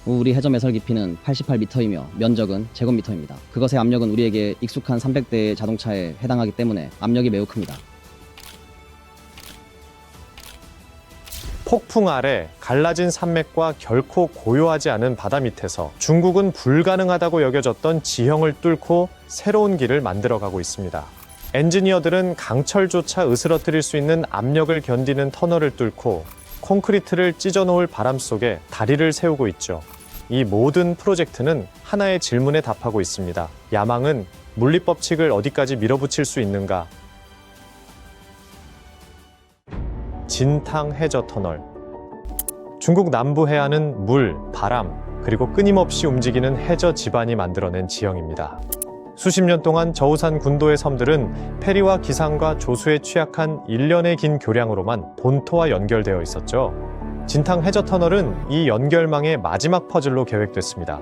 우리 해저 매설 깊이는 88m이며 면적은 제곱미터입니다. 그것의 압력은 우리에게 익숙한 300대의 자동차에 해당하기 때문에 압력이 매우 큽니다. 폭풍 아래 갈라진 산맥과 결코 고요하지 않은 바다 밑에서 중국은 불가능하다고 여겨졌던 지형을 뚫고 새로운 길을 만들어가고 있습니다. 엔지니어들은 강철조차 으스러뜨릴 수 있는 압력을 견디는 터널을 뚫고 콘크리트를 찢어놓을 바람 속에 다리를 세우고 있죠. 이 모든 프로젝트는 하나의 질문에 답하고 있습니다. 야망은 물리법칙을 어디까지 밀어붙일 수 있는가? 진탕 해저 터널. 중국 남부 해안은 물, 바람, 그리고 끊임없이 움직이는 해저 지반이 만들어낸 지형입니다. 수십 년 동안 저우산 군도의 섬들은 페리와 기상과 조수에 취약한 일년의 긴 교량으로만 본토와 연결되어 있었죠. 진탕 해저 터널은 이 연결망의 마지막 퍼즐로 계획됐습니다.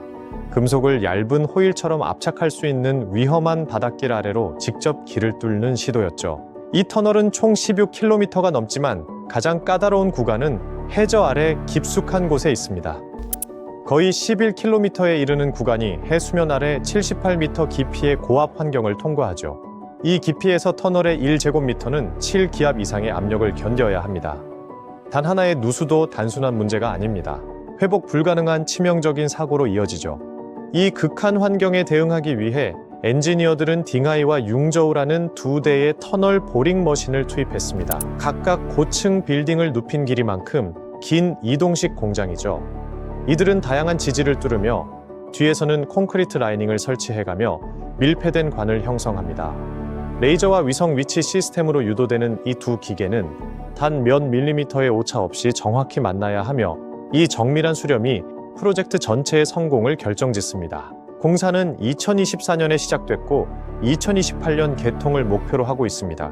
금속을 얇은 호일처럼 압착할 수 있는 위험한 바닷길 아래로 직접 길을 뚫는 시도였죠. 이 터널은 총 16km가 넘지만 가장 까다로운 구간은 해저 아래 깊숙한 곳에 있습니다. 거의 11km에 이르는 구간이 해수면 아래 78m 깊이의 고압 환경을 통과하죠. 이 깊이에서 터널의 1제곱미터는 7기압 이상의 압력을 견뎌야 합니다. 단 하나의 누수도 단순한 문제가 아닙니다. 회복 불가능한 치명적인 사고로 이어지죠. 이 극한 환경에 대응하기 위해 엔지니어들은 딩하이와 융저우라는 두 대의 터널 보링 머신을 투입했습니다. 각각 고층 빌딩을 눕힌 길이만큼 긴 이동식 공장이죠. 이들은 다양한 지지를 뚫으며 뒤에서는 콘크리트 라이닝을 설치해가며 밀폐된 관을 형성합니다. 레이저와 위성 위치 시스템으로 유도되는 이 두 기계는 단 몇 밀리미터의 오차 없이 정확히 만나야 하며 이 정밀한 수렴이 프로젝트 전체의 성공을 결정짓습니다. 공사는 2024년에 시작됐고 2028년 개통을 목표로 하고 있습니다.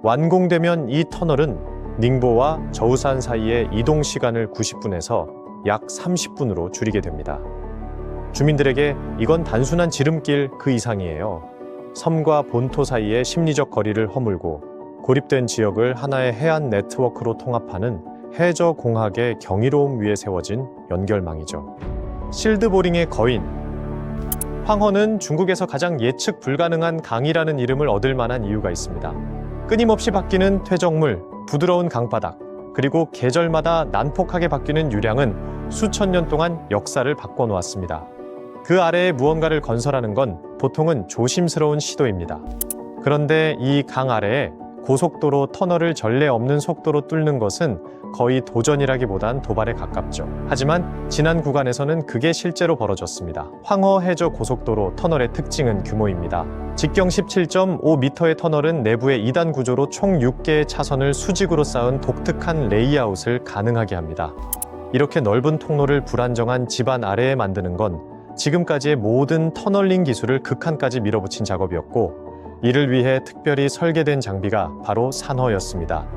완공되면 이 터널은 닝보와 저우산 사이의 이동 시간을 90분에서 약 30분으로 줄이게 됩니다. 주민들에게 이건 단순한 지름길 그 이상이에요. 섬과 본토 사이의 심리적 거리를 허물고 고립된 지역을 하나의 해안 네트워크로 통합하는 해저 공학의 경이로움 위에 세워진 연결망이죠. 실드보링의 거인. 황허는 중국에서 가장 예측 불가능한 강이라는 이름을 얻을 만한 이유가 있습니다. 끊임없이 바뀌는 퇴적물, 부드러운 강바닥, 그리고 계절마다 난폭하게 바뀌는 유량은 수천 년 동안 역사를 바꿔놓았습니다. 그 아래에 무언가를 건설하는 건 보통은 조심스러운 시도입니다. 그런데 이 강 아래에 고속도로 터널을 전례 없는 속도로 뚫는 것은 거의 도전이라기보단 도발에 가깝죠. 하지만 지난 구간에서는 그게 실제로 벌어졌습니다. 황허 해저 고속도로 터널의 특징은 규모입니다. 직경 17.5m의 터널은 내부에 2단 구조로 총 6개의 차선을 수직으로 쌓은 독특한 레이아웃을 가능하게 합니다. 이렇게 넓은 통로를 불안정한 지반 아래에 만드는 건 지금까지의 모든 터널링 기술을 극한까지 밀어붙인 작업이었고, 이를 위해 특별히 설계된 장비가 바로 산허였습니다.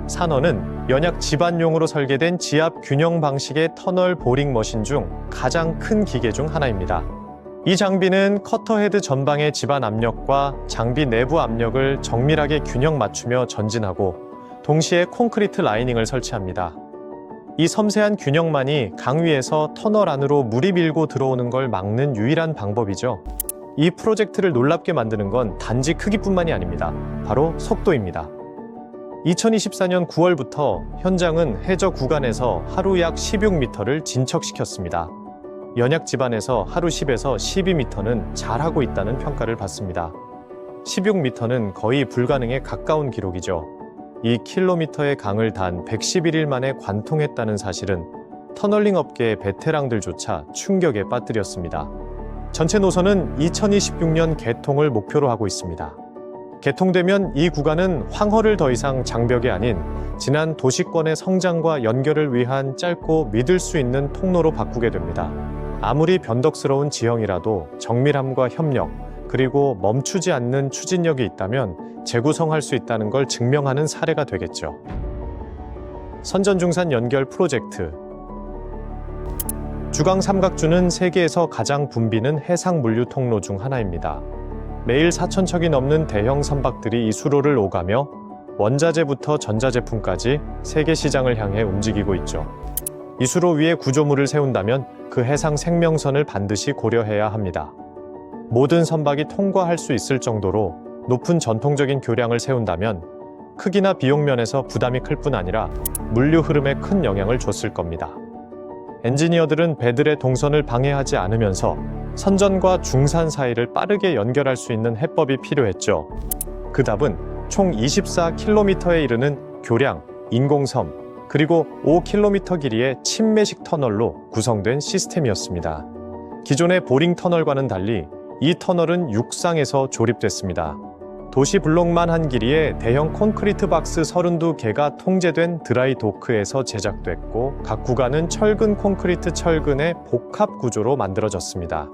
산허는 연약 지반용으로 설계된 지압 균형 방식의 터널 보링 머신 중 가장 큰 기계 중 하나입니다. 이 장비는 커터헤드 전방의 지반 압력과 장비 내부 압력을 정밀하게 균형 맞추며 전진하고 동시에 콘크리트 라이닝을 설치합니다. 이 섬세한 균형만이 강 위에서 터널 안으로 물이 밀고 들어오는 걸 막는 유일한 방법이죠. 이 프로젝트를 놀랍게 만드는 건 단지 크기뿐만이 아닙니다. 바로 속도입니다. 2024년 9월부터 현장은 해저 구간에서 하루 약 16m를 진척시켰습니다. 연약 지반에서 하루 10에서 12m는 잘하고 있다는 평가를 받습니다. 16m는 거의 불가능에 가까운 기록이죠. 이 킬로미터의 강을 단 111일 만에 관통했다는 사실은 터널링 업계의 베테랑들조차 충격에 빠뜨렸습니다. 전체 노선은 2026년 개통을 목표로 하고 있습니다. 개통되면 이 구간은 황허를 더 이상 장벽이 아닌 지난 도시권의 성장과 연결을 위한 짧고 믿을 수 있는 통로로 바꾸게 됩니다. 아무리 변덕스러운 지형이라도 정밀함과 협력, 그리고 멈추지 않는 추진력이 있다면 재구성할 수 있다는 걸 증명하는 사례가 되겠죠. 선전중산 연결 프로젝트. 주강 삼각주는 세계에서 가장 붐비는 해상 물류 통로 중 하나입니다. 매일 4,000척이 넘는 대형 선박들이 이 수로를 오가며 원자재부터 전자제품까지 세계 시장을 향해 움직이고 있죠. 이수로 위에 구조물을 세운다면 그 해상 생명선을 반드시 고려해야 합니다. 모든 선박이 통과할 수 있을 정도로 높은 전통적인 교량을 세운다면 크기나 비용 면에서 부담이 클 뿐 아니라 물류 흐름에 큰 영향을 줬을 겁니다. 엔지니어들은 배들의 동선을 방해하지 않으면서 선전과 중산 사이를 빠르게 연결할 수 있는 해법이 필요했죠. 그 답은 총 24km에 이르는 교량, 인공섬, 그리고 5km 길이의 침매식 터널로 구성된 시스템이었습니다. 기존의 보링 터널과는 달리 이 터널은 육상에서 조립됐습니다. 도시 블록만 한 길이의 대형 콘크리트 박스 32개가 통제된 드라이 도크에서 제작됐고 각 구간은 철근 콘크리트 철근의 복합 구조로 만들어졌습니다.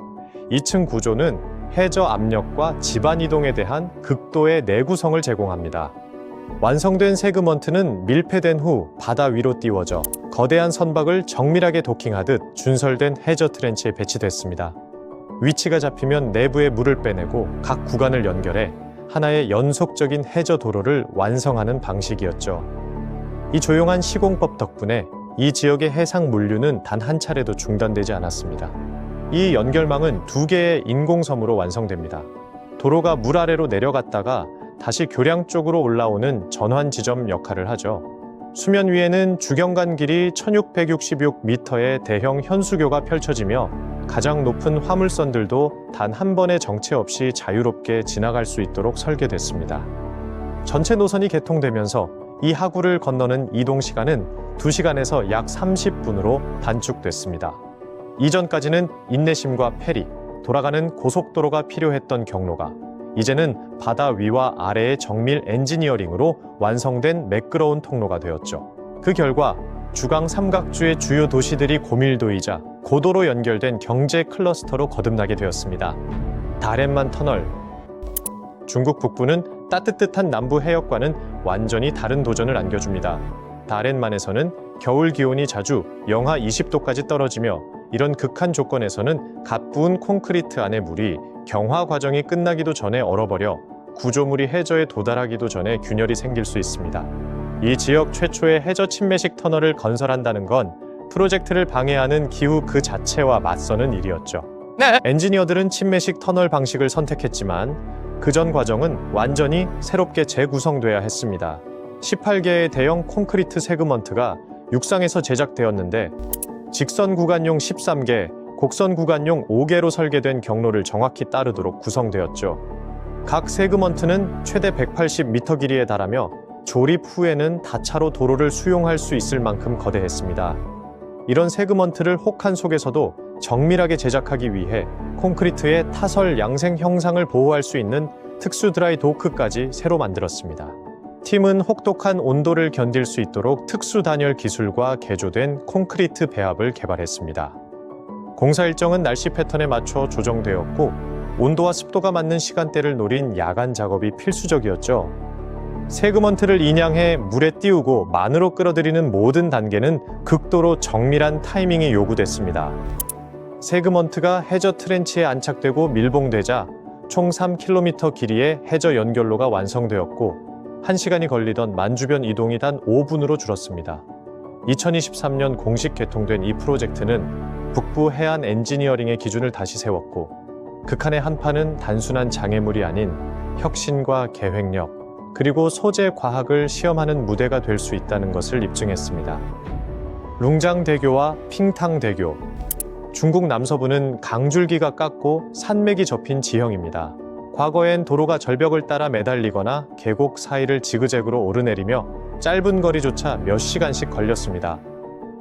2층 구조는 해저 압력과 지반 이동에 대한 극도의 내구성을 제공합니다. 완성된 세그먼트는 밀폐된 후 바다 위로 띄워져 거대한 선박을 정밀하게 도킹하듯 준설된 해저 트렌치에 배치됐습니다. 위치가 잡히면 내부의 물을 빼내고 각 구간을 연결해 하나의 연속적인 해저 도로를 완성하는 방식이었죠. 이 조용한 시공법 덕분에 이 지역의 해상 물류는 단 한 차례도 중단되지 않았습니다. 이 연결망은 2개의 인공섬으로 완성됩니다. 도로가 물 아래로 내려갔다가 다시 교량 쪽으로 올라오는 전환 지점 역할을 하죠. 수면 위에는 주경관 길이 1666m의 대형 현수교가 펼쳐지며 가장 높은 화물선들도 단 한 번의 정체 없이 자유롭게 지나갈 수 있도록 설계됐습니다. 전체 노선이 개통되면서 이 하구를 건너는 이동 시간은 2시간에서 약 30분으로 단축됐습니다. 이전까지는 인내심과 페리, 돌아가는 고속도로가 필요했던 경로가 이제는 바다 위와 아래의 정밀 엔지니어링으로 완성된 매끄러운 통로가 되었죠. 그 결과 주강 삼각주의 주요 도시들이 고밀도이자 고도로 연결된 경제 클러스터로 거듭나게 되었습니다. 다롄만 터널. 중국 북부는 따뜻한 남부 해역과는 완전히 다른 도전을 안겨줍니다. 다롄만에서는 겨울 기온이 자주 영하 20도까지 떨어지며 이런 극한 조건에서는 갓부은 콘크리트 안의 물이 경화 과정이 끝나기도 전에 얼어버려 구조물이 해저에 도달하기도 전에 균열이 생길 수 있습니다. 이 지역 최초의 해저 침매식 터널을 건설한다는 건 프로젝트를 방해하는 기후 그 자체와 맞서는 일이었죠. 엔지니어들은 침매식 터널 방식을 선택했지만 그 전 과정은 완전히 새롭게 재구성돼야 했습니다. 18개의 대형 콘크리트 세그먼트가 육상에서 제작되었는데 직선 구간용 13개, 곡선 구간용 5개로 설계된 경로를 정확히 따르도록 구성되었죠. 각 세그먼트는 최대 180m 길이에 달하며 조립 후에는 다차로 도로를 수용할 수 있을 만큼 거대했습니다. 이런 세그먼트를 혹한 속에서도 정밀하게 제작하기 위해 콘크리트의 타설 양생 형상을 보호할 수 있는 특수 드라이 도크까지 새로 만들었습니다. 팀은 혹독한 온도를 견딜 수 있도록 특수 단열 기술과 개조된 콘크리트 배합을 개발했습니다. 공사 일정은 날씨 패턴에 맞춰 조정되었고 온도와 습도가 맞는 시간대를 노린 야간 작업이 필수적이었죠. 세그먼트를 인양해 물에 띄우고 만으로 끌어들이는 모든 단계는 극도로 정밀한 타이밍이 요구됐습니다. 세그먼트가 해저 트렌치에 안착되고 밀봉되자 총 3km 길이의 해저 연결로가 완성되었고 1시간이 걸리던 만주변 이동이 단 5분으로 줄었습니다. 2023년 공식 개통된 이 프로젝트는 북부 해안 엔지니어링의 기준을 다시 세웠고 극한의 한파는 단순한 장애물이 아닌 혁신과 계획력, 그리고 소재 과학을 시험하는 무대가 될 수 있다는 것을 입증했습니다. 룽장대교와 핑탕대교. 중국 남서부는 강줄기가 깎고 산맥이 접힌 지형입니다. 과거엔 도로가 절벽을 따라 매달리거나 계곡 사이를 지그재그로 오르내리며 짧은 거리조차 몇 시간씩 걸렸습니다.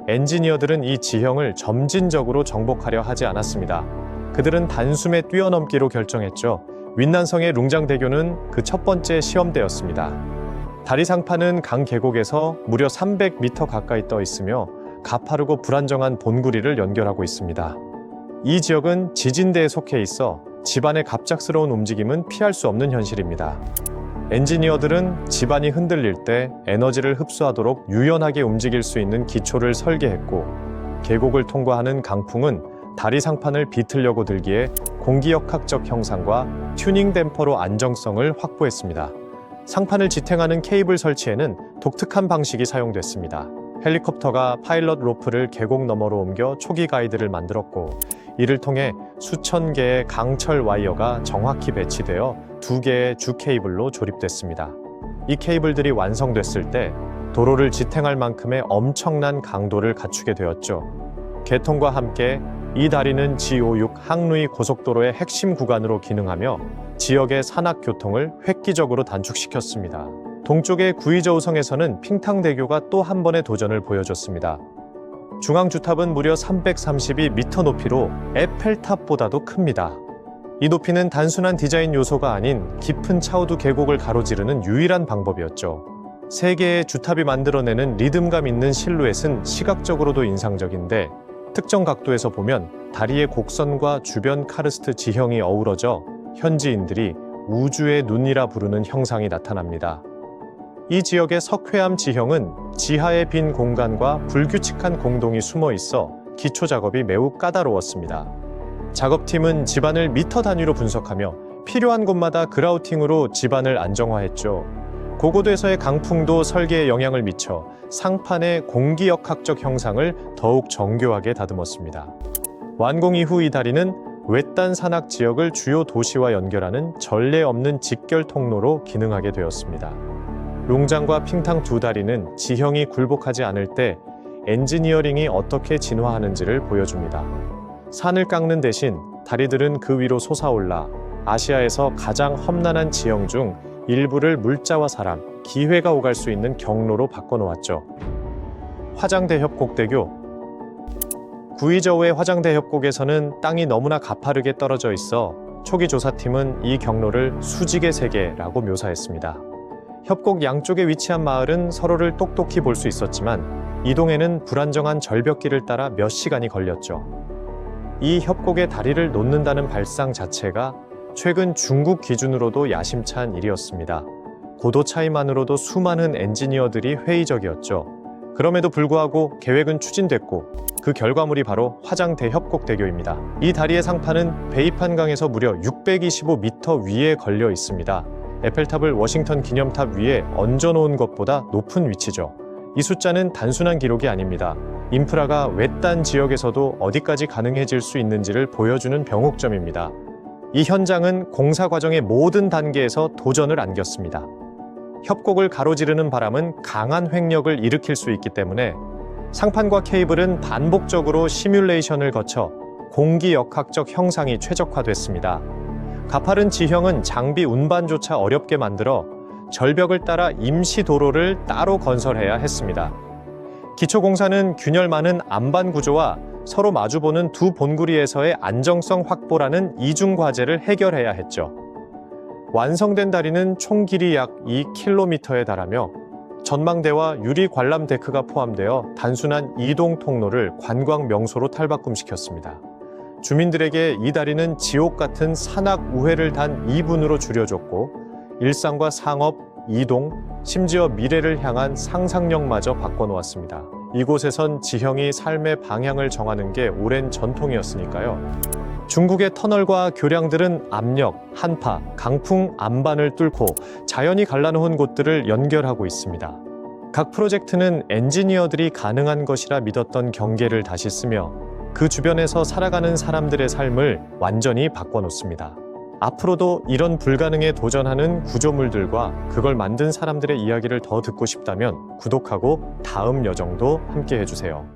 엔지니어들은 이 지형을 점진적으로 정복하려 하지 않았습니다. 그들은 단숨에 뛰어넘기로 결정했죠. 윈난성의 룽장대교는 그 첫 번째 시험대였습니다. 다리상파는 강 계곡에서 무려 300m 가까이 떠 있으며 가파르고 불안정한 본구리를 연결하고 있습니다. 이 지역은 지진대에 속해 있어 지반의 갑작스러운 움직임은 피할 수 없는 현실입니다. 엔지니어들은 지반이 흔들릴 때 에너지를 흡수하도록 유연하게 움직일 수 있는 기초를 설계했고 계곡을 통과하는 강풍은 다리 상판을 비틀려고 들기에 공기역학적 형상과 튜닝 댐퍼로 안정성을 확보했습니다. 상판을 지탱하는 케이블 설치에는 독특한 방식이 사용됐습니다. 헬리콥터가 파일럿 로프를 계곡 너머로 옮겨 초기 가이드를 만들었고, 이를 통해 수천 개의 강철 와이어가 정확히 배치되어 2개의 주 케이블로 조립됐습니다. 이 케이블들이 완성됐을 때 도로를 지탱할 만큼의 엄청난 강도를 갖추게 되었죠. 개통과 함께 이 다리는 G56 항루이 고속도로의 핵심 구간으로 기능하며 지역의 산악 교통을 획기적으로 단축시켰습니다. 동쪽의 구이저우성에서는 핑탕대교가 또 한 번의 도전을 보여줬습니다. 중앙주탑은 무려 332m 높이로 에펠탑보다도 큽니다. 이 높이는 단순한 디자인 요소가 아닌 깊은 차우두 계곡을 가로지르는 유일한 방법이었죠. 세 개의 주탑이 만들어내는 리듬감 있는 실루엣은 시각적으로도 인상적인데, 특정 각도에서 보면 다리의 곡선과 주변 카르스트 지형이 어우러져 현지인들이 우주의 눈이라 부르는 형상이 나타납니다. 이 지역의 석회암 지형은 지하의 빈 공간과 불규칙한 공동이 숨어 있어 기초 작업이 매우 까다로웠습니다. 작업팀은 지반을 미터 단위로 분석하며 필요한 곳마다 그라우팅으로 지반을 안정화했죠. 고고도에서의 강풍도 설계에 영향을 미쳐 상판의 공기역학적 형상을 더욱 정교하게 다듬었습니다. 완공 이후 이 다리는 외딴 산악 지역을 주요 도시와 연결하는 전례 없는 직결 통로로 기능하게 되었습니다. 롱장과 핑탕 두 다리는 지형이 굴복하지 않을 때 엔지니어링이 어떻게 진화하는지를 보여줍니다. 산을 깎는 대신 다리들은 그 위로 솟아올라 아시아에서 가장 험난한 지형 중 일부를 물자와 사람, 기회가 오갈 수 있는 경로로 바꿔놓았죠. 화장대 협곡대교. 구이저우의 화장대 협곡에서는 땅이 너무나 가파르게 떨어져 있어 초기 조사팀은 이 경로를 수직의 세계라고 묘사했습니다. 협곡 양쪽에 위치한 마을은 서로를 똑똑히 볼 수 있었지만 이동에는 불안정한 절벽길을 따라 몇 시간이 걸렸죠. 이 협곡에 다리를 놓는다는 발상 자체가 최근 중국 기준으로도 야심찬 일이었습니다. 고도 차이만으로도 수많은 엔지니어들이 회의적이었죠. 그럼에도 불구하고 계획은 추진됐고 그 결과물이 바로 화장대 협곡대교입니다. 이 다리의 상판은 베이판강에서 무려 625m 위에 걸려 있습니다. 에펠탑을 워싱턴 기념탑 위에 얹어놓은 것보다 높은 위치죠. 이 숫자는 단순한 기록이 아닙니다. 인프라가 외딴 지역에서도 어디까지 가능해질 수 있는지를 보여주는 병옥점입니다. 이 현장은 공사 과정의 모든 단계에서 도전을 안겼습니다. 협곡을 가로지르는 바람은 강한 횡력을 일으킬 수 있기 때문에 상판과 케이블은 반복적으로 시뮬레이션을 거쳐 공기역학적 형상이 최적화됐습니다. 가파른 지형은 장비 운반조차 어렵게 만들어 절벽을 따라 임시 도로를 따로 건설해야 했습니다. 기초공사는 균열 많은 안반 구조와 서로 마주보는 두 본구리에서의 안정성 확보라는 이중 과제를 해결해야 했죠. 완성된 다리는 총 길이 약 2km에 달하며 전망대와 유리 관람 데크가 포함되어 단순한 이동 통로를 관광 명소로 탈바꿈시켰습니다. 주민들에게 이 다리는 지옥 같은 산악 우회를 단 2분으로 줄여줬고 일상과 상업, 이동, 심지어 미래를 향한 상상력마저 바꿔놓았습니다. 이곳에선 지형이 삶의 방향을 정하는 게 오랜 전통이었으니까요. 중국의 터널과 교량들은 압력, 한파, 강풍, 안반을 뚫고 자연이 갈라놓은 곳들을 연결하고 있습니다. 각 프로젝트는 엔지니어들이 가능한 것이라 믿었던 경계를 다시 쓰며 그 주변에서 살아가는 사람들의 삶을 완전히 바꿔놓습니다. 앞으로도 이런 불가능에 도전하는 구조물들과 그걸 만든 사람들의 이야기를 더 듣고 싶다면 구독하고 다음 여정도 함께 해주세요.